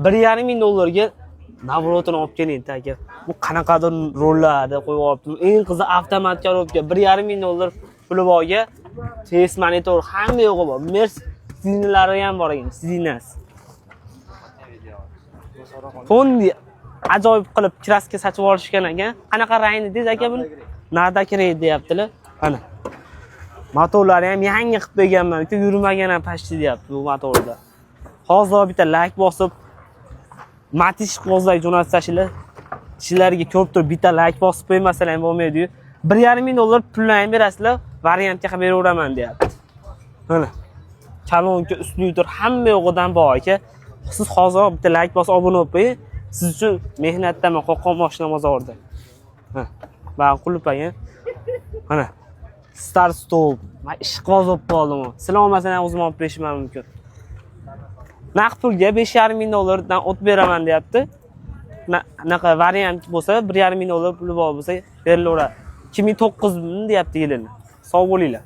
1,5 ming dollarga navrotini olib keling aka. Bu qanaqadir rollarni qo'yib olibdim. Eng qizi avtomat korobka 1,5 ming dollar puli borga test monitor hamma yo'g'i bor. Mers siznalari ham bor ekan, siznasi. Fondi ajoyib qilib kraska sachib olishgan ekan. Qanaqa rangni deysiz aka buni? Nardak rang deyaptilar. Mana. Motorlari ham yangi qilib qo'yganman. Bitta yurmagan ham pashti deyapti bu motorda. Hozir bitta like bosib Matish qog'ozlar jo'natsanglar, sizlarga ko'p turib bitta like bosib qo'ymasalar ham bo'lmaydi-yu. 1,5 ming dollar pullarni berasizlar, variantga qilib beraveraman deyapti. Mana. Kalonka ustyutor hamma yo'g'idan bor aka. Siz hozir bitta like bosib obuna bo'lib qo'ying. Siz uchun mehnatdaman Qo'qon mashina bozorida. Ha. Va qulib qo'ying. Mana. Start stop. Men ishqoz olib qoldim. Sizlar olmasangiz o'zim olib berishim mumkin. Naqd pulga 5,5 ming dollardan o'tib beraman deyapti. Naqa variant bo'lsa 1,5 ming dollar puli bor bo'lsa berilaveradi. 2009 deyapti yilini. Sog' bo'linglar.